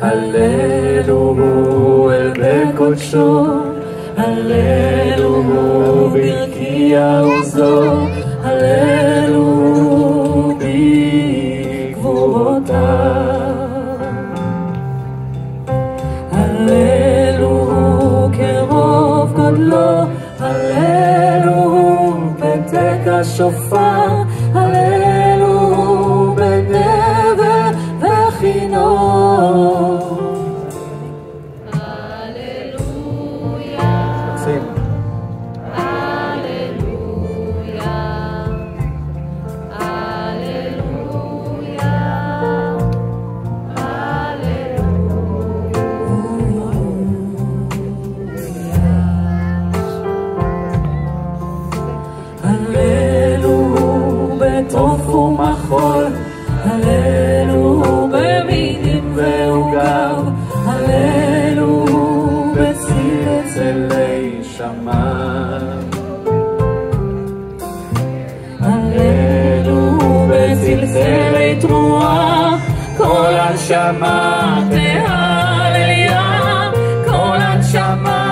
הללו אל בקודשו, הללו ברכיה עוזו, הללו בגבורותיו, הללו כרוב גודלו, הללו פתק השופר, הללו בנבל וכינור. טרוף ומחול, הללו במינים ועוגב, הללו בצלצלי שמיים, הללו בצלצלי תרועה, כל הנשמה תהלליה, כל הנשמה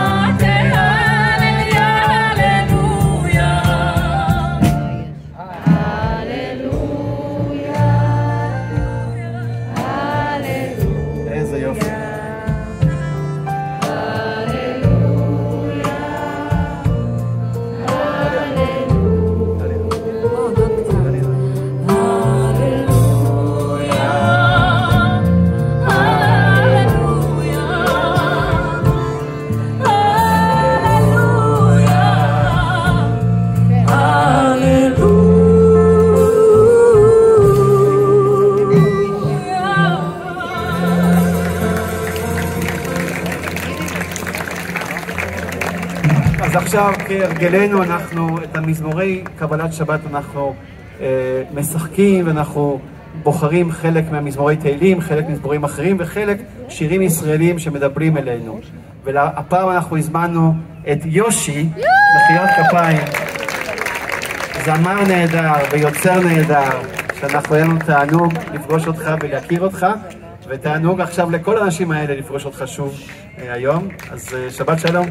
אז עכשיו כהרגלנו אנחנו את המזמורי קבלת שבת אנחנו משחקים, ואנחנו בוחרים חלק מהמזמורי תהילים, חלק מזמורים אחרים וחלק שירים ישראלים שמדברים אלינו. והפעם אנחנו הזמנו את יושי, מחיאות כפיים, זמר נהדר ויוצר נהדר, שאנחנו היה לנו תענוג לפגוש אותך ולהכיר אותך, ותענוג עכשיו לכל האנשים האלה לפגוש אותך שוב היום. אז שבת שלום.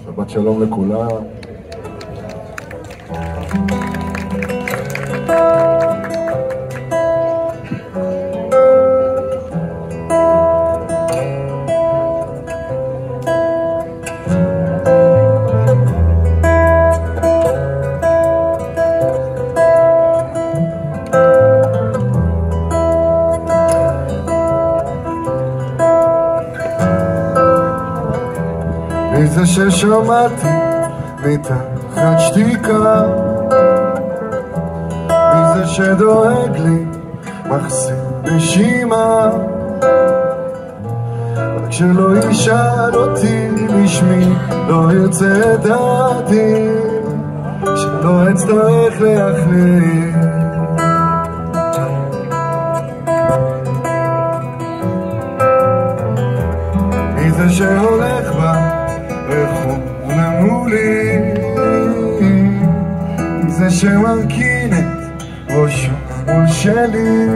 שבת שלום לכולם. מזה ששמעתי מתחת שתיקה, מזה שדואג לי מחסיר נשימה, רק שלא ישאל אותי בשמי, לא ירצה את דעתי, שלא אצטרך להחליט. מזה שהולך בה רחוב מולי, זה שמרכין את ראשו מול שלי,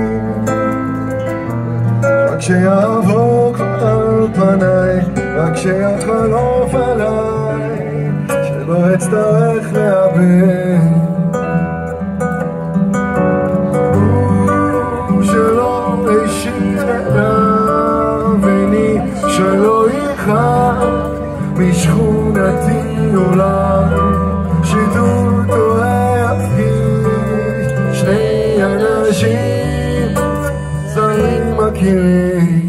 רק שיעבור כבר על פניי, רק שיחלוף עליי, שלא אצטרך לאבד, שלא אשאיר אליו עיני, שלא יחד משכונתי אולי שידור טועה אפיש, שני אנשים זרים מכירים.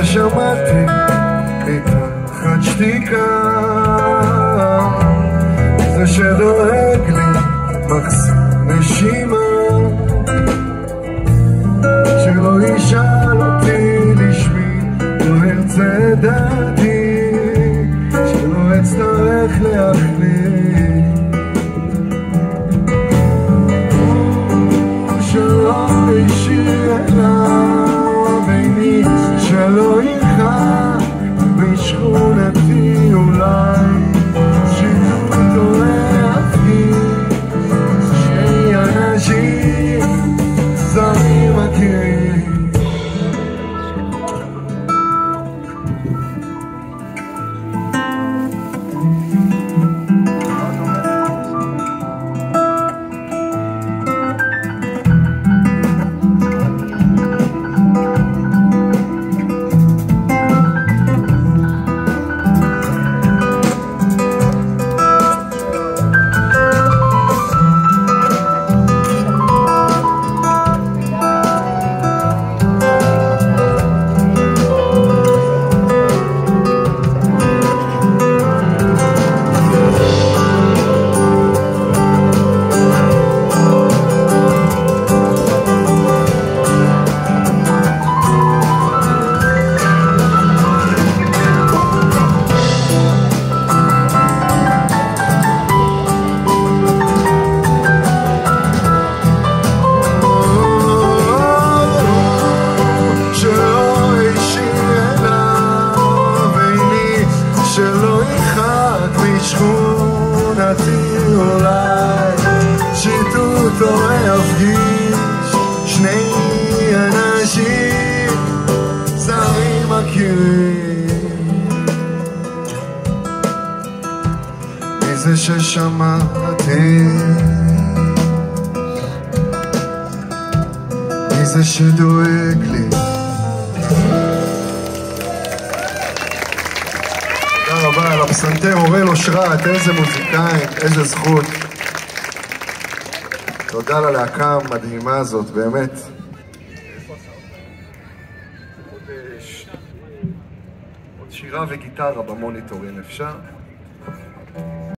ששמעתי מתחת שתיקה, זה שדואג לי מחזיק נשימה, שלא ישאל אותי לשמי, לא ארצה דעתי, שלא אצטרך להחליט, שלא ישאיר אליו עיני, שלא ירחק משכונתי אולי, שיטוט או להפגיש שני אנשים זרים מכירים. שלא ירחק משכונתי אולי, שיטוט או להפגיש שני אנשים זרים מכירים. מזה ששמעתי, מזה שדואג לי. תודה רבה על הפסנתר אורל אושרת, איזה מוזיקאים, איזה זכות. תודה ללהקה המדהימה הזאת, באמת. עוד שירה וגיטרה במוניטורים אפשר?